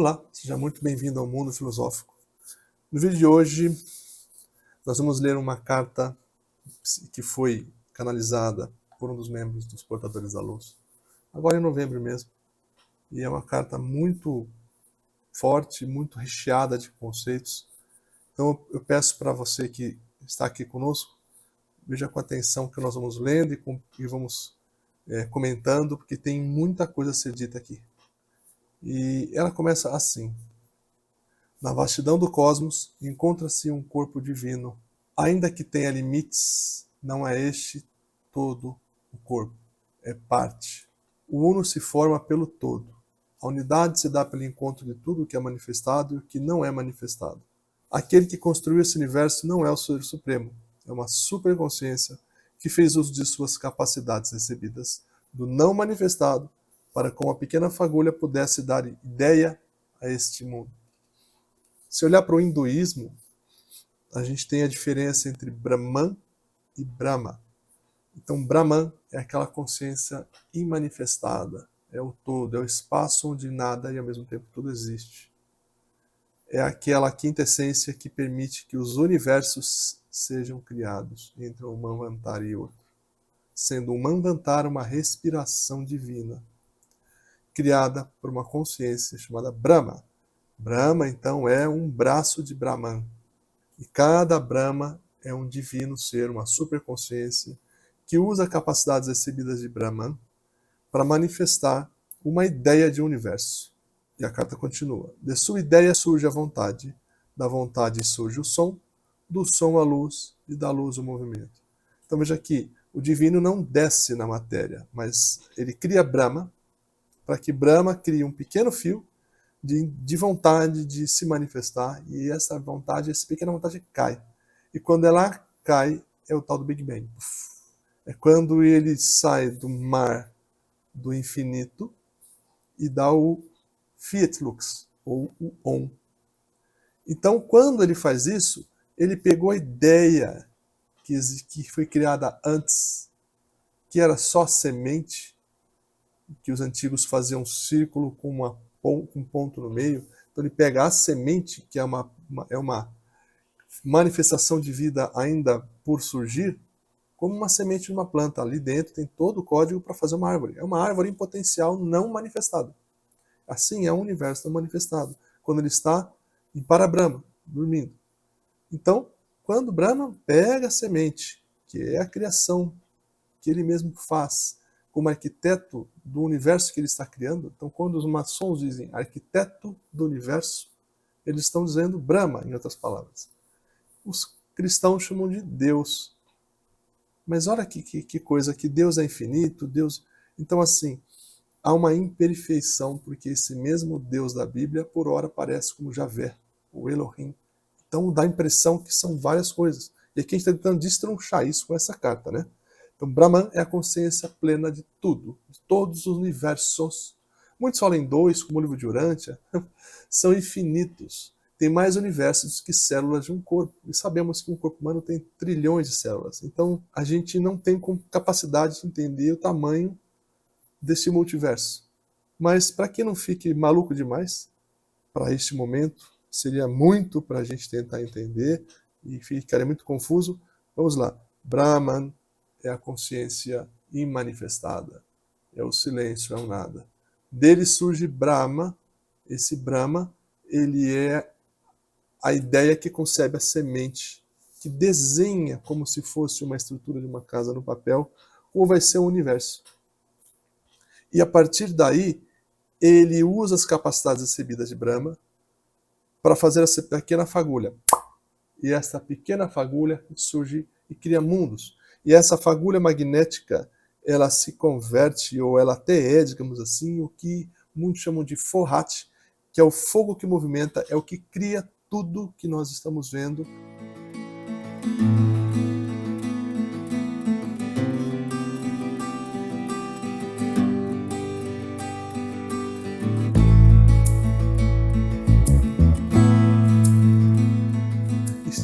Olá, seja muito bem-vindo ao Mundo Filosófico. No vídeo de hoje, nós vamos ler uma carta que foi canalizada por um dos membros dos Portadores da Luz, agora em novembro mesmo. E é uma carta muito forte, muito recheada de conceitos. Então eu peço para você que está aqui conosco, veja com atenção o que nós vamos lendo e vamos comentando, porque tem muita coisa a ser dita aqui. E ela começa assim: na vastidão do cosmos encontra-se um corpo divino. Ainda que tenha limites, não é este todo o corpo, é parte. O uno se forma pelo todo. A unidade se dá pelo encontro de tudo o que é manifestado e o que não é manifestado. Aquele que construiu esse universo não é o Ser Supremo, é uma superconsciência que fez uso de suas capacidades recebidas do não manifestado para com uma pequena fagulha pudesse dar ideia a este mundo. Se olhar para o hinduísmo, a gente tem a diferença entre Brahman e Brahma. Então, Brahman é aquela consciência imanifestada, é o todo, é o espaço onde nada e ao mesmo tempo tudo existe. É aquela quinta essência que permite que os universos sejam criados entre um Manvantara e outro, sendo um Manvantara uma respiração divina, criada por uma consciência chamada Brahma. Brahma, então, é um braço de Brahman. E cada Brahma é um divino ser, uma superconsciência, que usa capacidades recebidas de Brahman para manifestar uma ideia de universo. E a carta continua. De sua ideia surge a vontade, da vontade surge o som, do som a luz e da luz o movimento. Então veja aqui, o divino não desce na matéria, mas ele cria Brahma, para que Brahma crie um pequeno fio de vontade de se manifestar, e essa pequena vontade cai. E quando ela cai, é o tal do Big Bang. É quando ele sai do mar do infinito e dá o Fiat Lux, ou o Om. Então, quando ele faz isso, ele pegou a ideia que foi criada antes, que era só semente, que os antigos faziam um círculo com um ponto no meio. Então ele pega a semente, que é uma manifestação de vida ainda por surgir, como uma semente de uma planta. Ali dentro tem todo o código para fazer uma árvore. É uma árvore em potencial não manifestada. Assim é o universo não manifestado, quando ele está em Parabrahma, dormindo. Então, quando Brahma pega a semente, que é a criação que ele mesmo faz, como arquiteto do universo que ele está criando. Então, quando os maçons dizem arquiteto do universo, eles estão dizendo Brahma, em outras palavras. Os cristãos chamam de Deus. Mas olha que coisa, que Deus é infinito, Deus... Então, assim, há uma imperfeição, porque esse mesmo Deus da Bíblia, por ora, aparece como Javé, o Elohim. Então, dá a impressão que são várias coisas. E aqui a gente está tentando destronchar isso com essa carta, né? Então, Brahman é a consciência plena de tudo, de todos os universos. Muitos falam em dois, como o livro de Urântia, são infinitos. Tem mais universos que células de um corpo. E sabemos que um corpo humano tem trilhões de células. Então, a gente não tem capacidade de entender o tamanho desse multiverso. Mas, para que não fique maluco demais, para este momento, seria muito para a gente tentar entender e ficaria muito confuso. Vamos lá. Brahman é a consciência imanifestada, é o silêncio, é o nada. Dele surge Brahma. Esse Brahma, ele é a ideia que concebe a semente, que desenha como se fosse uma estrutura de uma casa no papel, como vai ser o universo. E a partir daí, ele usa as capacidades recebidas de Brahma para fazer essa pequena fagulha. E essa pequena fagulha surge e cria mundos. E essa fagulha magnética, ela se converte, ou ela até é, digamos assim, o que muitos chamam de Fohat, que é o fogo que movimenta, é o que cria tudo que nós estamos vendo.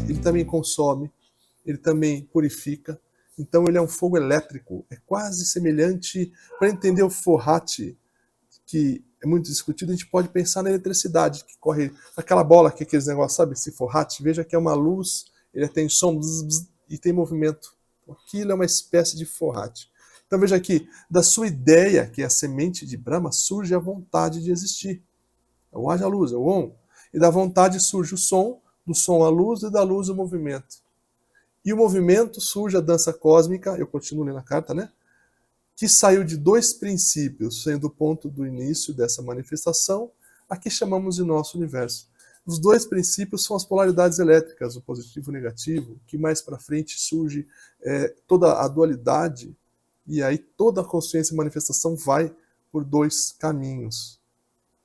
Ele também consome, ele também purifica. Então ele é um fogo elétrico, é quase semelhante, para entender o Fohat, que é muito discutido, a gente pode pensar na eletricidade, que corre aquela bola, que aqueles negócios, sabe, esse forrate, veja que é uma luz, ele tem som e tem movimento. Aquilo é uma espécie de forrate. Então veja aqui, da sua ideia, que é a semente de Brahma, surge a vontade de existir. É o haja luz, é o Om. E da vontade surge o som, do som a luz e da luz o movimento. E o movimento surge a dança cósmica, eu continuo lendo a carta, né? Que saiu de dois princípios, sendo o ponto do início dessa manifestação, a que chamamos de nosso universo. Os dois princípios são as polaridades elétricas, o positivo e o negativo, que mais para frente surge toda a dualidade, e aí toda a consciência e manifestação vai por dois caminhos.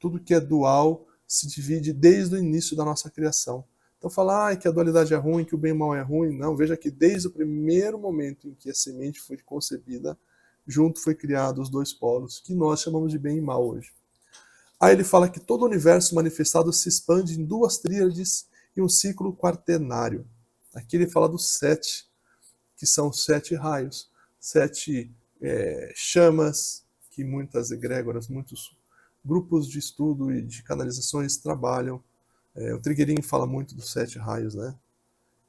Tudo que é dual se divide desde o início da nossa criação. Então falar que a dualidade é ruim, que o bem e o mal é ruim, não. Veja que desde o primeiro momento em que a semente foi concebida, junto foi criado os dois polos, que nós chamamos de bem e mal hoje. Aí ele fala que todo o universo manifestado se expande em duas tríades e um ciclo quaternário. Aqui ele fala dos 7, que são 7 raios, 7 chamas, que muitas egrégoras, muitos grupos de estudo e de canalizações trabalham. O Trigueirinho fala muito dos 7 raios, né?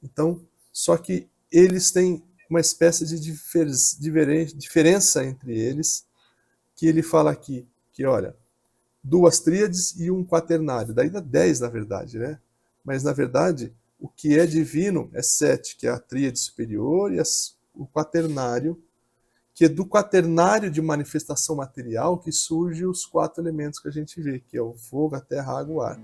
Então, só que eles têm uma espécie de diferença entre eles, que ele fala aqui, que olha, 2 tríades e um quaternário, daí dá 10 na verdade, né? Mas na verdade, o que é divino é 7, que é a tríade superior, e o quaternário, que é do quaternário de manifestação material que surgem os 4 elementos que a gente vê, que é o fogo, a terra, a água e o ar.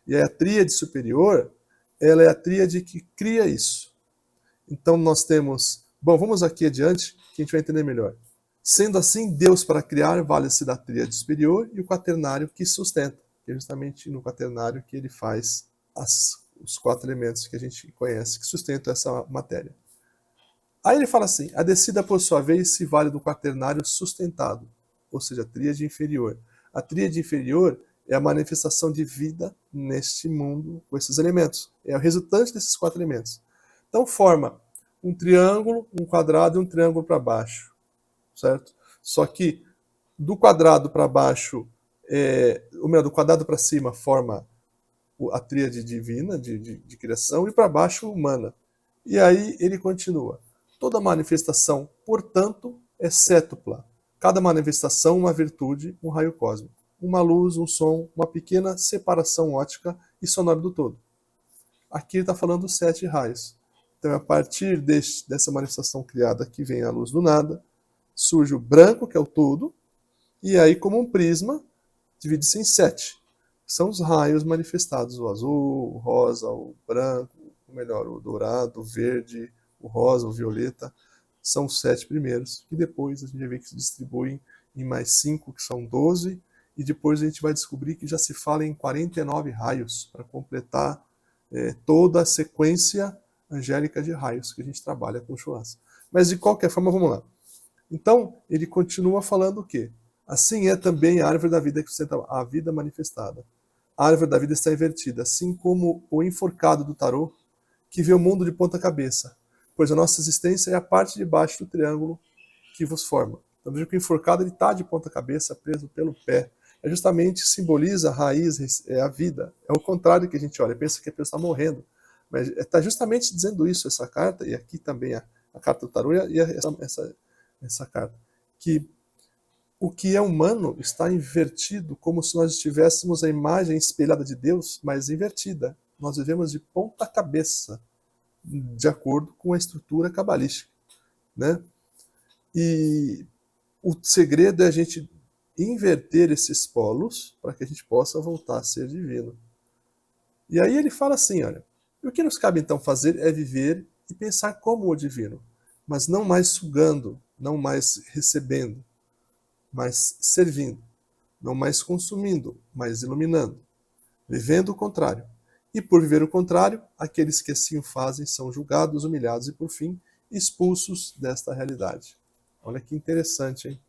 E a tríade superior, ela é a tríade que cria isso. Então nós temos... Bom, vamos aqui adiante, que a gente vai entender melhor. Sendo assim, Deus para criar vale-se da tríade superior e o quaternário que sustenta. Que é justamente no quaternário que ele faz os 4 elementos que a gente conhece, que sustentam essa matéria. Aí ele fala assim, a descida por sua vez se vale do quaternário sustentado, ou seja, a tríade inferior. A tríade inferior é a manifestação de vida neste mundo com esses elementos. É o resultante desses 4 elementos. Então forma um triângulo, um quadrado e um triângulo para baixo, certo? Só que do quadrado para baixo, ou melhor, do quadrado para cima forma a tríade divina de criação e para baixo humana. E aí ele continua. Toda manifestação, portanto, é cétupla. Cada manifestação uma virtude, um raio cósmico. Uma luz, um som, uma pequena separação ótica e sonora do todo. Aqui ele está falando dos 7 raios. Então, a partir dessa manifestação criada que vem a luz do nada, surge o branco, que é o todo, e aí, como um prisma, divide-se em 7. São os raios manifestados, o azul, o rosa, o branco, ou melhor, o dourado, o verde, o rosa, o violeta. São os 7 primeiros, que depois a gente vê que se distribuem em mais 5, que são 12, e depois a gente vai descobrir que já se fala em 49 raios, para completar toda a sequência angélica de raios que a gente trabalha com Chuans. Mas de qualquer forma, vamos lá. Então, ele continua falando o quê? Assim é também a árvore da vida que sustenta a vida manifestada. A árvore da vida está invertida, assim como o enforcado do tarô, que vê o mundo de ponta cabeça, pois a nossa existência é a parte de baixo do triângulo que vos forma. Então veja que o enforcado está de ponta cabeça, preso pelo pé. Justamente simboliza a raiz, a vida. É o contrário que a gente olha, pensa que a pessoa está morrendo. Mas está justamente dizendo isso, essa carta, e aqui também a carta do tarô e essa carta. Que o que é humano está invertido, como se nós estivéssemos a imagem espelhada de Deus, mas invertida. Nós vivemos de ponta cabeça, de acordo com a estrutura cabalística, né? E o segredo é a gente inverter esses polos para que a gente possa voltar a ser divino. E aí ele fala assim, olha, o que nos cabe então fazer é viver e pensar como o divino, mas não mais sugando, não mais recebendo, mas servindo, não mais consumindo, mas iluminando, vivendo o contrário. E por viver o contrário, aqueles que assim o fazem são julgados, humilhados e, por fim, expulsos desta realidade. Olha que interessante, hein?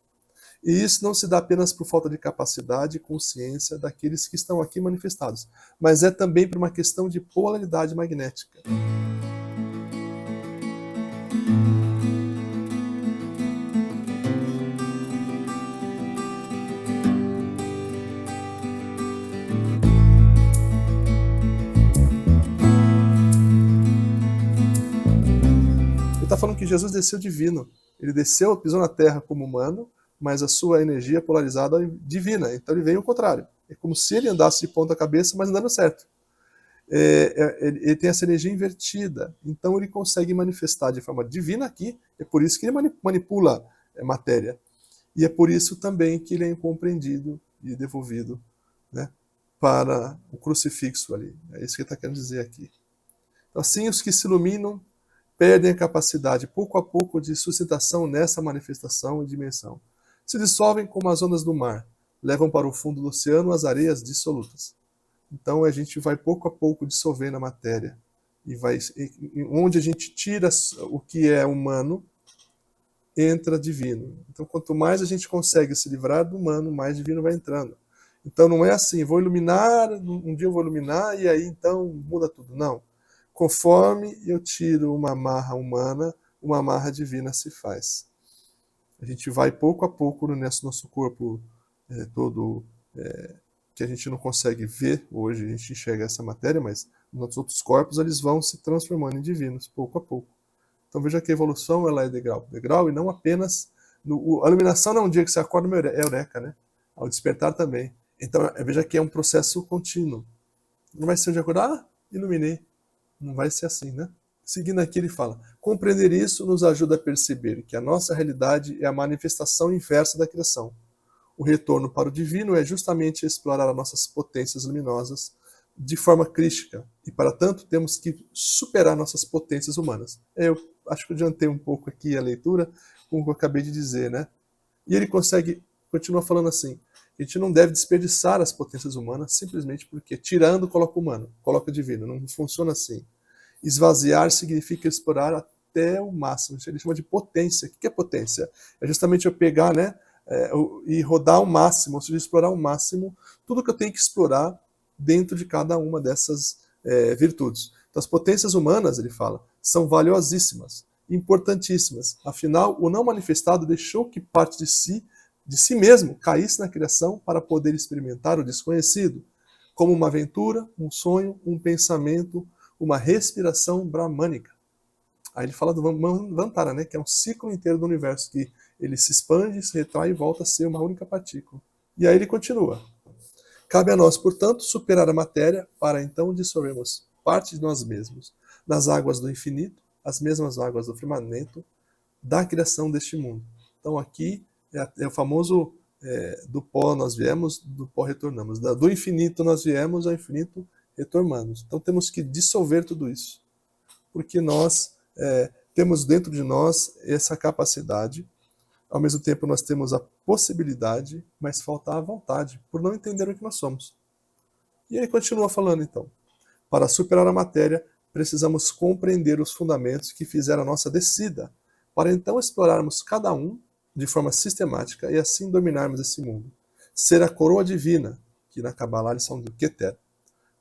E isso não se dá apenas por falta de capacidade e consciência daqueles que estão aqui manifestados, mas é também por uma questão de polaridade magnética. Ele está falando que Jesus desceu divino. Ele desceu, pisou na Terra como humano, mas a sua energia polarizada é divina. Então ele vem ao contrário. É como se ele andasse de ponta cabeça, mas andando certo. Ele tem essa energia invertida. Então ele consegue manifestar de forma divina aqui. É por isso que ele manipula matéria. E é por isso também que ele é incompreendido e devolvido, né, para o crucifixo ali. É isso que ele está querendo dizer aqui. Então, assim, os que se iluminam perdem a capacidade, pouco a pouco, de sustentação nessa manifestação e dimensão. Se dissolvem como as ondas do mar, levam para o fundo do oceano as areias dissolutas. Então a gente vai pouco a pouco dissolvendo a matéria. Onde a gente tira o que é humano, entra divino. Então quanto mais a gente consegue se livrar do humano, mais divino vai entrando. Então não é assim, vou iluminar, um dia eu vou iluminar e aí então muda tudo. Não. Conforme eu tiro uma amarra humana, uma amarra divina se faz. A gente vai pouco a pouco no nosso corpo todo, que a gente não consegue ver hoje, a gente enxerga essa matéria, mas nos outros corpos eles vão se transformando em divinos, pouco a pouco. Então veja que a evolução ela é degrau, e não apenas... a iluminação não é um dia que você acorda é eureka, né? Ao despertar também. Então veja que é um processo contínuo. Não vai ser um dia acordar, iluminei. Não vai ser assim, né? Seguindo aqui ele fala, compreender isso nos ajuda a perceber que a nossa realidade é a manifestação inversa da criação. O retorno para o divino é justamente explorar as nossas potências luminosas de forma crística, e para tanto temos que superar nossas potências humanas. Eu acho que eu adiantei um pouco aqui a leitura, como eu acabei de dizer, né? E ele continua falando assim, a gente não deve desperdiçar as potências humanas simplesmente porque tirando coloca o humano, coloca o divino, não funciona assim. Esvaziar significa explorar até o máximo, ele chama de potência. O que é potência? É justamente eu pegar, né, e rodar ao máximo, ou seja, explorar ao máximo tudo que eu tenho que explorar dentro de cada uma dessas virtudes. Então as potências humanas, ele fala, são valiosíssimas, importantíssimas. Afinal, o não manifestado deixou que parte de si mesmo, caísse na criação para poder experimentar o desconhecido, como uma aventura, um sonho, um pensamento, uma respiração brahmânica. Aí ele fala do Vantara, né, que é um ciclo inteiro do universo, que ele se expande, se retrai e volta a ser uma única partícula. E aí ele continua. Cabe a nós, portanto, superar a matéria para então dissolvermos parte de nós mesmos nas águas do infinito, as mesmas águas do firmamento, da criação deste mundo. Então aqui é o famoso do pó nós viemos, do pó retornamos. Do infinito nós viemos, ao infinito retornamos. Então temos que dissolver tudo isso, porque nós temos dentro de nós essa capacidade, ao mesmo tempo nós temos a possibilidade, mas falta a vontade, por não entender o que nós somos. E ele continua falando então, para superar a matéria, precisamos compreender os fundamentos que fizeram a nossa descida, para então explorarmos cada um de forma sistemática e assim dominarmos esse mundo. Ser a coroa divina, que na Kabbalah eles são do Keter.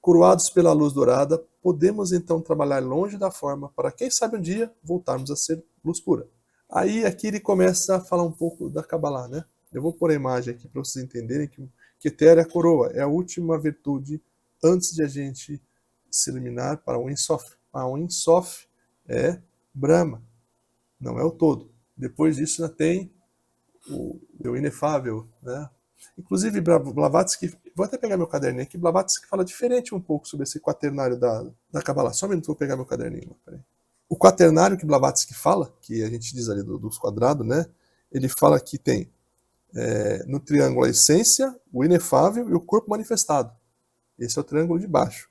Coroados pela luz dourada, podemos então trabalhar longe da forma para, quem sabe um dia, voltarmos a ser luz pura. Aí aqui ele começa a falar um pouco da Kabbalah, né? Eu vou pôr a imagem aqui para vocês entenderem que Keter é a coroa, é a última virtude antes de a gente se eliminar para o Ensof. O Ensof é Brahma, não é o todo. Depois disso ainda tem o inefável, né? Inclusive, Blavatsky, vou até pegar meu caderninho aqui, Blavatsky fala diferente um pouco sobre esse quaternário da Kabbalah. Só um minuto, vou pegar meu caderninho. Peraí. O quaternário que Blavatsky fala, que a gente diz ali dos quadrados, né? Ele fala que tem no triângulo a essência, o inefável e o corpo manifestado. Esse é o triângulo de baixo.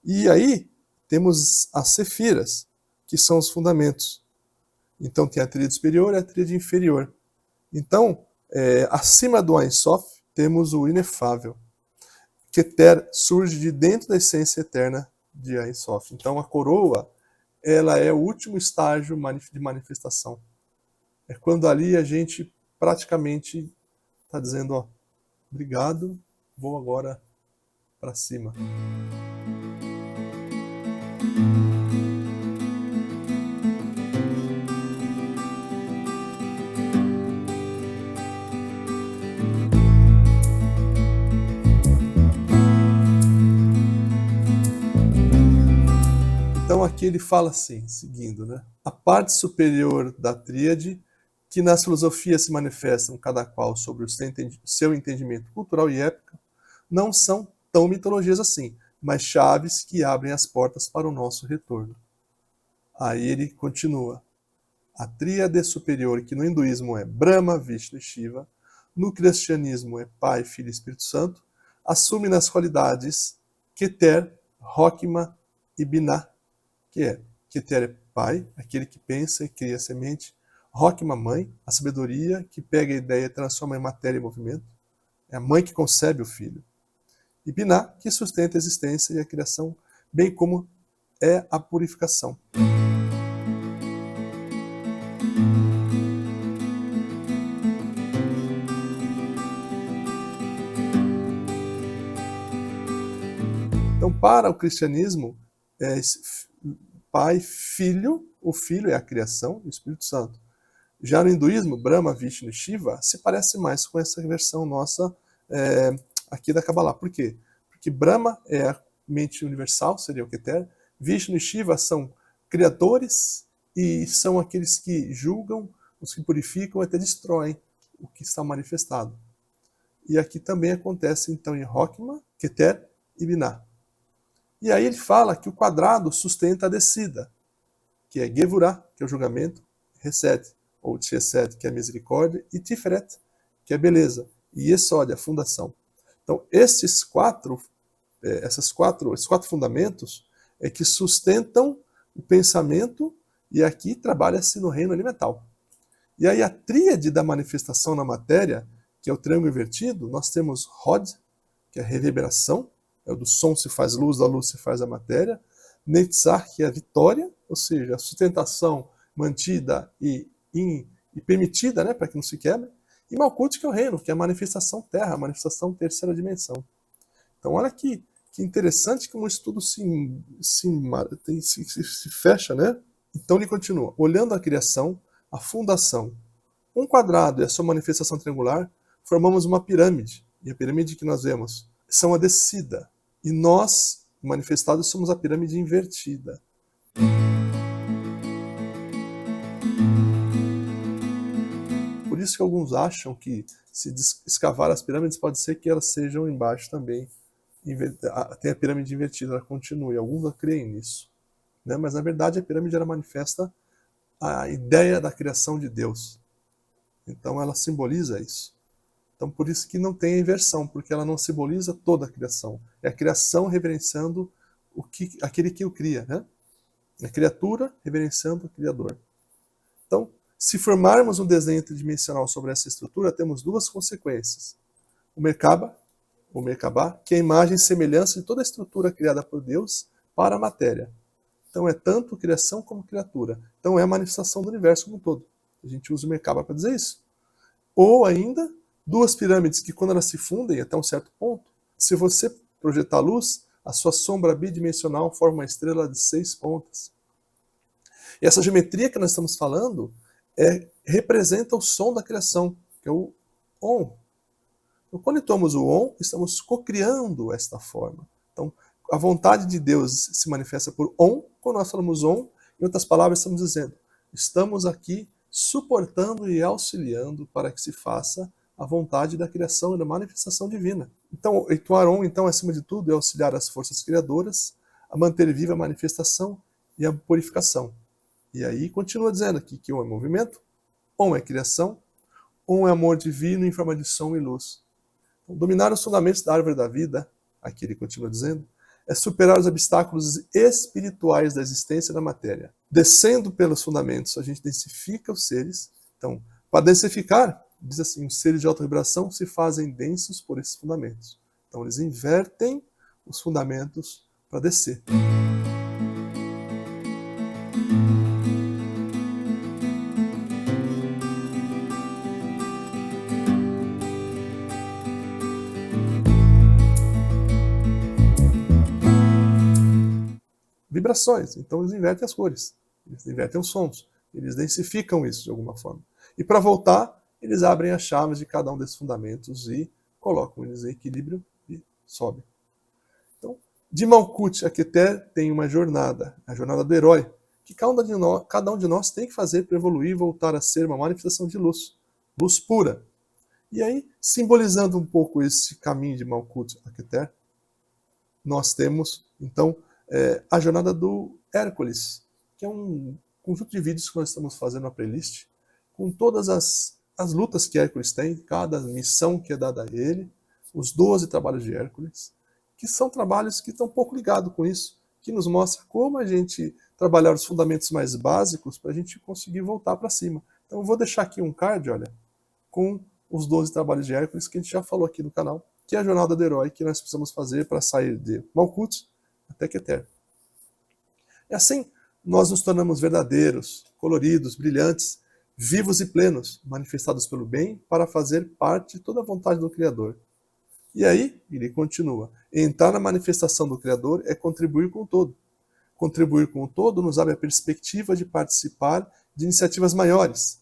E aí temos as sefiras, que são os fundamentos. Então tem a tríade superior e a tríade inferior. Então, acima do Ein Sof, temos o inefável. Keter surge de dentro da essência eterna de Ein Sof. Então a coroa, ela é o último estágio de manifestação. É quando ali a gente praticamente está dizendo, ó, obrigado, vou agora para cima. Então aqui ele fala assim, seguindo, né? A parte superior da tríade, que nas filosofias se manifestam cada qual sobre o seu entendimento cultural e épico, não são tão mitologias assim, mas chaves que abrem as portas para o nosso retorno. Aí ele continua. A tríade superior, que no hinduísmo é Brahma, Vishnu e Shiva, no cristianismo é Pai, Filho e Espírito Santo, assume nas qualidades Keter, Rokhma e Binah, que é Keter é pai, aquele que pensa e cria a semente, Rokhma, mãe, a sabedoria que pega a ideia e transforma em matéria e movimento, é a mãe que concebe o filho, e Binah, que sustenta a existência e a criação, bem como é a purificação. Então, para o cristianismo, Pai, Filho, o Filho é a criação, o Espírito Santo. Já no hinduísmo, Brahma, Vishnu e Shiva se parece mais com essa versão nossa aqui da Kabbalah. Por quê? Porque Brahma é a mente universal, seria o Keter. Vishnu e Shiva são criadores e são aqueles que julgam, os que purificam e até destroem o que está manifestado. E aqui também acontece então em Rokhma, Keter e Binah. E aí ele fala que o quadrado sustenta a descida, que é Gevurah, que é o julgamento, Hesed, ou Chesed, que é a misericórdia, e Tiferet, que é a beleza, e Yesod, a fundação. Então, esses quatro fundamentos é que sustentam o pensamento, e aqui trabalha-se no reino elemental. E aí a tríade da manifestação na matéria, que é o triângulo invertido, nós temos Hod, que é a reverberação, do som se faz luz, da luz se faz a matéria, Netzach, que é a vitória, ou seja, a sustentação mantida e permitida, né, para que não se quebre, e Malkuth, que é o reino, que é a manifestação terra, a manifestação terceira dimensão. Então olha que interessante como o estudo se fecha, né? Então ele continua, olhando a criação, a fundação, um quadrado e a sua manifestação triangular, formamos uma pirâmide, e a pirâmide que nós vemos são a descida, e nós, manifestados, somos a pirâmide invertida. Por isso que alguns acham que, se escavar as pirâmides, pode ser que elas sejam embaixo também. Tem a pirâmide invertida, ela continua, e alguns creem nisso. Né? Mas, na verdade, a pirâmide ela manifesta a ideia da criação de Deus. Então, ela simboliza isso. Então, por isso que não tem a inversão, porque ela não simboliza toda a criação. É a criação reverenciando aquele que o cria, né? A criatura reverenciando o Criador. Então, se formarmos um desenho tridimensional sobre essa estrutura, temos duas consequências. O Merkabah, que é a imagem e semelhança de toda a estrutura criada por Deus para a matéria. Então, é tanto criação como criatura. Então, é a manifestação do universo como um todo. A gente usa o Merkabah para dizer isso. Ou ainda, duas pirâmides que, quando elas se fundem até um certo ponto, se você projetar a luz, a sua sombra bidimensional forma uma estrela de 6 pontas. E essa geometria que nós estamos falando representa o som da criação, que é o Om. Então, quando tomamos o Om, estamos cocriando esta forma. Então, a vontade de Deus se manifesta por Om. Quando nós falamos Om, em outras palavras, estamos dizendo, estamos aqui suportando e auxiliando para que se faça a vontade da criação e da manifestação divina. Então, o Ituaron, então, acima de tudo, é auxiliar as forças criadoras a manter viva a manifestação e a purificação. E aí continua dizendo aqui que um é movimento, um é criação, um é amor divino em forma de som e luz. Então, dominar os fundamentos da árvore da vida, aqui ele continua dizendo, é superar os obstáculos espirituais da existência da matéria. Descendo pelos fundamentos, a gente densifica os seres. Então, para densificar, diz assim, os seres de alta vibração se fazem densos por esses fundamentos. Então, eles invertem os fundamentos para descer. Vibrações, então eles invertem as cores, eles invertem os sons, eles densificam isso de alguma forma. E para voltar, eles abrem as chaves de cada um desses fundamentos e colocam eles em equilíbrio e sobe. Então, de Malkuth a Keter tem uma jornada, a jornada do herói, que cada um de nós tem que fazer para evoluir e voltar a ser uma manifestação de luz, luz pura. E aí, simbolizando um pouco esse caminho de Malkuth a Keter, nós temos, então, a jornada do Hércules, que é um conjunto de vídeos que nós estamos fazendo na playlist, com todas as lutas que Hércules tem, cada missão que é dada a ele, os 12 trabalhos de Hércules, que são trabalhos que estão um pouco ligados com isso, que nos mostra como a gente trabalhar os fundamentos mais básicos para a gente conseguir voltar para cima. Então eu vou deixar aqui um card, olha, com os 12 trabalhos de Hércules, que a gente já falou aqui no canal, que é a jornada do herói que nós precisamos fazer para sair de Malkuth até Keter. E assim, nós nos tornamos verdadeiros, coloridos, brilhantes, vivos e plenos, manifestados pelo bem, para fazer parte de toda a vontade do Criador. E aí, ele continua, entrar na manifestação do Criador é contribuir com o todo. Contribuir com o todo nos abre a perspectiva de participar de iniciativas maiores,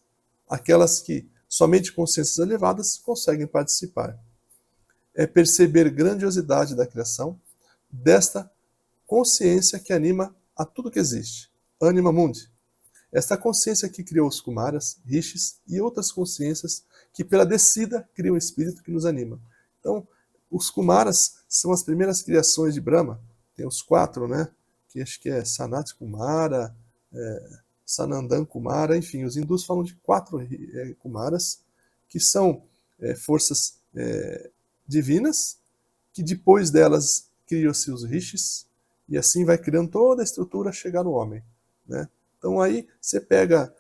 aquelas que somente consciências elevadas conseguem participar. É perceber grandiosidade da criação, desta consciência que anima a tudo que existe, Anima Mundi. Esta consciência que criou os Kumaras, Rishis e outras consciências que pela descida criam o espírito que nos anima. Então, os Kumaras são as primeiras criações de Brahma, tem os 4, né? Que acho que é Sanat Kumara, Sanandan Kumara, enfim, os hindus falam de 4 Kumaras, que são forças divinas, que depois delas criam-se os Rishis, e assim vai criando toda a estrutura a chegar no homem, né? Então aí você pega,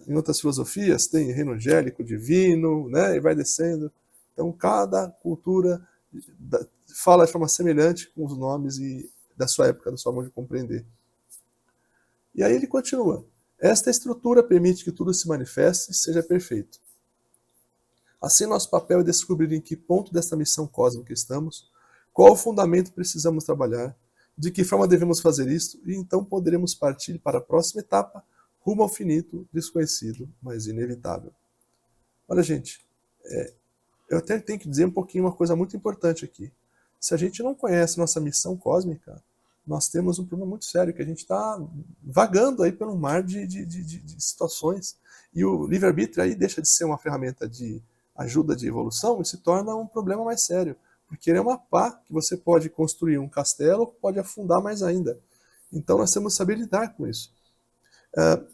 em outras filosofias, tem reino angélico, divino, né? E vai descendo. Então cada cultura fala de forma semelhante com os nomes e da sua época, da sua mão de compreender. E aí ele continua. Esta estrutura permite que tudo se manifeste e seja perfeito. Assim, nosso papel é descobrir em que ponto desta missão cósmica estamos, qual o fundamento precisamos trabalhar, de que forma devemos fazer isto, e então poderemos partir para a próxima etapa, rumo ao finito, desconhecido, mas inevitável. Olha, gente, eu até tenho que dizer um pouquinho uma coisa muito importante aqui. Se a gente não conhece nossa missão cósmica, nós temos um problema muito sério, que a gente está vagando aí pelo mar de situações, e o livre-arbítrio aí deixa de ser uma ferramenta de ajuda de evolução e se torna um problema mais sério. Porque ele é uma pá que você pode construir um castelo, pode afundar mais ainda. Então nós temos que saber lidar com isso.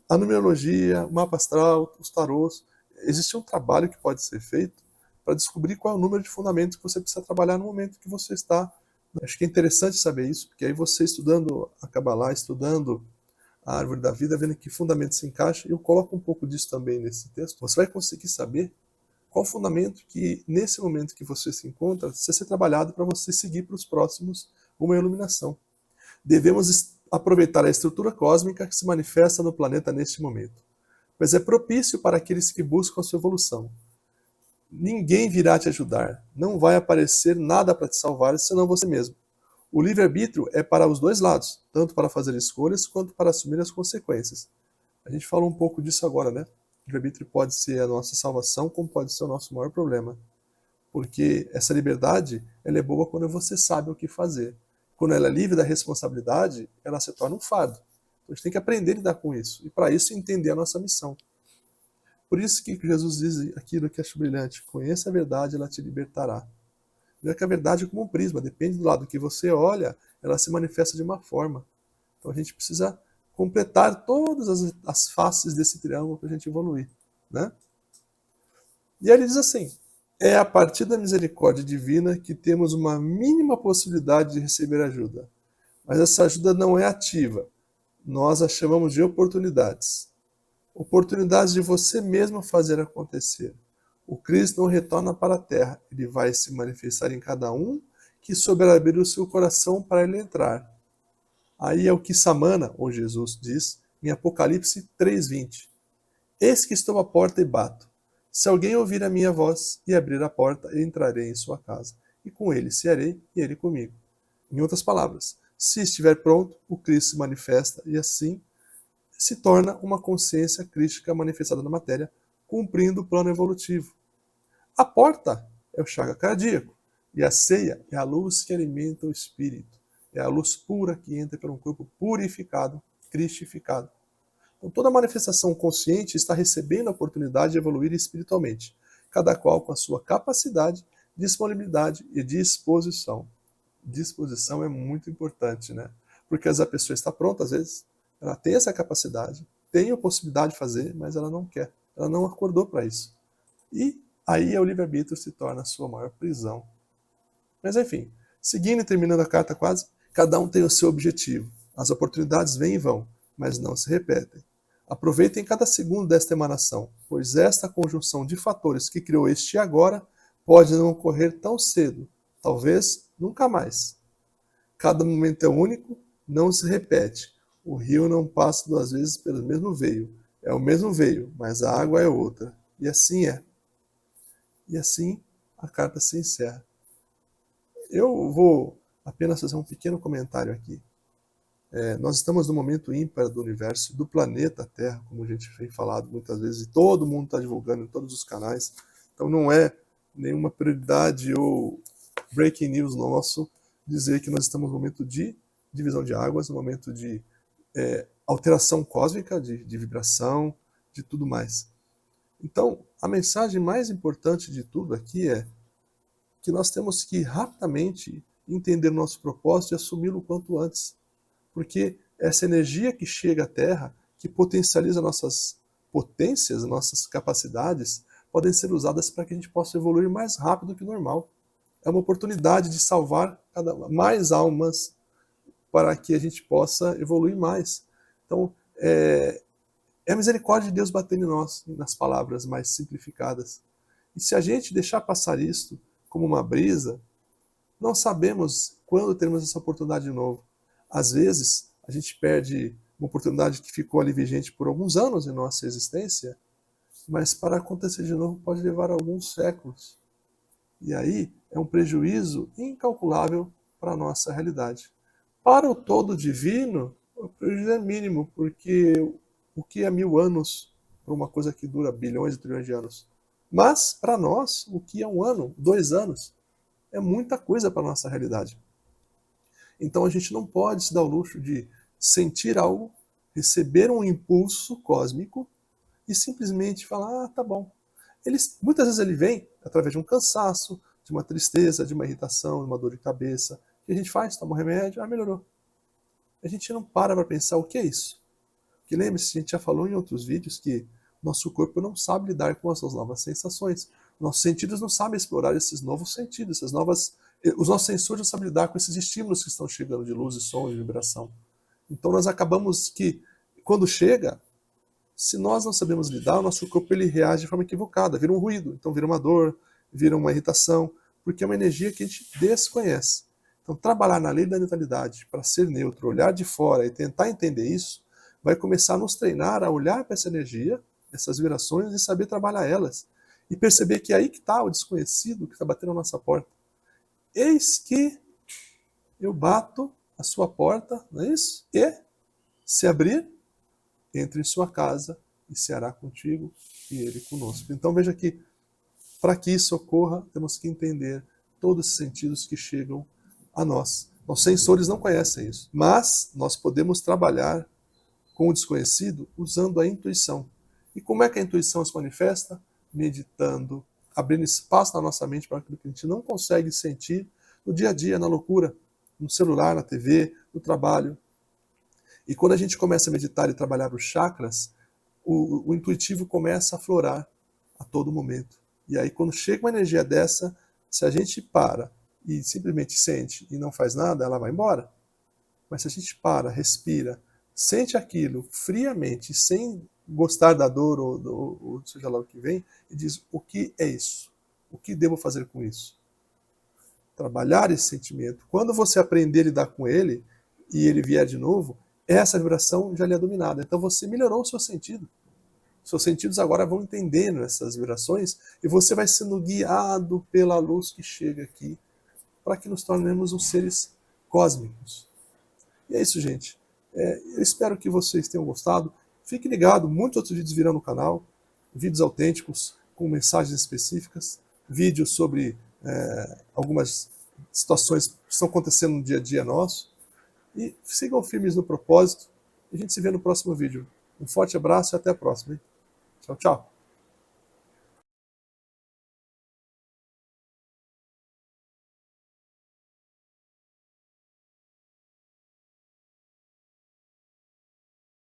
A numerologia, o mapa astral, os tarôs, existe um trabalho que pode ser feito para descobrir qual é o número de fundamentos que você precisa trabalhar no momento que você está. Acho que é interessante saber isso, porque aí você estudando a Kabbalah, estudando a árvore da vida, vendo que fundamento se encaixa, e eu coloco um pouco disso também nesse texto, você vai conseguir saber qual o fundamento que, nesse momento que você se encontra, precisa ser trabalhado para você seguir para os próximos uma iluminação. Devemos aproveitar a estrutura cósmica que se manifesta no planeta neste momento, pois é propício para aqueles que buscam a sua evolução. Ninguém virá te ajudar, não vai aparecer nada para te salvar, senão você mesmo. O livre-arbítrio é para os dois lados, tanto para fazer escolhas quanto para assumir as consequências. A gente falou um pouco disso agora, né? O livre-arbítrio pode ser a nossa salvação, como pode ser o nosso maior problema. Porque essa liberdade, ela é boa quando você sabe o que fazer. Quando ela é livre da responsabilidade, ela se torna um fardo. Então a gente tem que aprender a lidar com isso. E para isso entender a nossa missão. Por isso que Jesus diz aquilo que acho brilhante: conheça a verdade, ela te libertará. Não é que a verdade é como um prisma, depende do lado que você olha, ela se manifesta de uma forma. Então a gente precisa completar todas as faces desse triângulo para a gente evoluir, né? E aí ele diz assim: é a partir da misericórdia divina que temos uma mínima possibilidade de receber ajuda. Mas essa ajuda não é ativa. Nós a chamamos de oportunidades. Oportunidades de você mesmo fazer acontecer. O Cristo não retorna para a terra, ele vai se manifestar em cada um que souber abrir o seu coração para ele entrar. Aí é o que Samana, ou Jesus, diz em Apocalipse 3:20. Eis que estou à porta e bato. Se alguém ouvir a minha voz e abrir a porta, eu entrarei em sua casa, e com ele cearei e ele comigo. Em outras palavras, se estiver pronto, o Cristo se manifesta e assim se torna uma consciência crística manifestada na matéria, cumprindo o plano evolutivo. A porta é o chaga cardíaco, e a ceia é a luz que alimenta o espírito. É a luz pura que entra por um corpo purificado, cristificado. Então, toda manifestação consciente está recebendo a oportunidade de evoluir espiritualmente, cada qual com a sua capacidade, disponibilidade e disposição. Disposição é muito importante, né? Porque a pessoa está pronta, às vezes, ela tem essa capacidade, tem a possibilidade de fazer, mas ela não quer, ela não acordou para isso. E aí o livre-arbítrio se torna a sua maior prisão. Mas enfim, seguindo e terminando a carta quase, cada um tem o seu objetivo. As oportunidades vêm e vão, mas não se repetem. Aproveitem cada segundo desta emanação, pois esta conjunção de fatores que criou este agora pode não ocorrer tão cedo, talvez nunca mais. Cada momento é único, não se repete. O rio não passa duas vezes pelo mesmo veio. É o mesmo veio, mas a água é outra. E assim é. E assim a carta se encerra. Eu vou apenas fazer um pequeno comentário aqui. Nós estamos no momento ímpar do universo, do planeta Terra, como a gente tem falado muitas vezes, e todo mundo está divulgando em todos os canais. Então não é nenhuma prioridade ou breaking news nosso dizer que nós estamos no momento de divisão de águas, no momento de alteração cósmica, de vibração, de tudo mais. Então, a mensagem mais importante de tudo aqui é que nós temos que rapidamente entender o nosso propósito e assumi-lo o quanto antes. Porque essa energia que chega à Terra, que potencializa nossas potências, nossas capacidades, podem ser usadas para que a gente possa evoluir mais rápido que o normal. É uma oportunidade de salvar mais almas para que a gente possa evoluir mais. Então, é a misericórdia de Deus batendo em nós, nas palavras mais simplificadas. E se a gente deixar passar isto como uma brisa, não sabemos quando teremos essa oportunidade de novo. Às vezes, a gente perde uma oportunidade que ficou ali vigente por alguns anos em nossa existência, mas para acontecer de novo pode levar alguns séculos. E aí é um prejuízo incalculável para a nossa realidade. Para o todo divino, o prejuízo é mínimo, porque o que é 1000 anos para uma coisa que dura bilhões e trilhões de anos? Mas, para nós, o que é 1 ano, 2 anos, é muita coisa para a nossa realidade. Então a gente não pode se dar o luxo de sentir algo, receber um impulso cósmico e simplesmente falar, tá bom. Muitas vezes ele vem através de um cansaço, de uma tristeza, de uma irritação, de uma dor de cabeça. O que a gente faz? Toma um remédio, melhorou. A gente não para pensar o que é isso. Porque lembre-se, a gente já falou em outros vídeos que nosso corpo não sabe lidar com essas novas sensações. Nossos sentidos não sabem explorar esses novos sentidos, os nossos sensores não sabem lidar com esses estímulos que estão chegando de luz, de som, de vibração. Então nós acabamos que, quando chega, se nós não sabemos lidar, o nosso corpo ele reage de forma equivocada, vira um ruído, então vira uma dor, vira uma irritação, porque é uma energia que a gente desconhece. Então trabalhar na lei da neutralidade para ser neutro, olhar de fora e tentar entender isso, vai começar a nos treinar a olhar para essa energia, essas vibrações e saber trabalhar elas. E perceber que é aí que está o desconhecido que está batendo na nossa porta. Eis que eu bato a sua porta, não é isso? E, se abrir, entre em sua casa e ceará contigo e ele conosco. Então veja que, para que isso ocorra, temos que entender todos os sentidos que chegam a nós. Os sensores não conhecem isso, mas nós podemos trabalhar com o desconhecido usando a intuição. E como é que a intuição se manifesta? Meditando, abrindo espaço na nossa mente para aquilo que a gente não consegue sentir no dia a dia, na loucura, no celular, na TV, no trabalho. E quando a gente começa a meditar e trabalhar os chakras, o intuitivo começa a aflorar a todo momento. E aí, quando chega uma energia dessa, se a gente para e simplesmente sente e não faz nada, ela vai embora. Mas se a gente para, respira, sente aquilo friamente, sem gostar da dor ou seja lá o que vem, e diz: o que é isso? O que devo fazer com isso? Trabalhar esse sentimento. Quando você aprender a lidar com ele, e ele vier de novo, essa vibração já lhe é dominada. Então você melhorou o seu sentido. Seus sentidos agora vão entendendo essas vibrações e você vai sendo guiado pela luz que chega aqui para que nos tornemos os seres cósmicos. E é isso, gente. Eu espero que vocês tenham gostado. Fique ligado, muitos outros vídeos virão no canal, vídeos autênticos, com mensagens específicas, vídeos sobre algumas situações que estão acontecendo no dia a dia nosso. E sigam firmes no propósito. E a gente se vê no próximo vídeo. Um forte abraço e até a próxima. Hein? Tchau, tchau.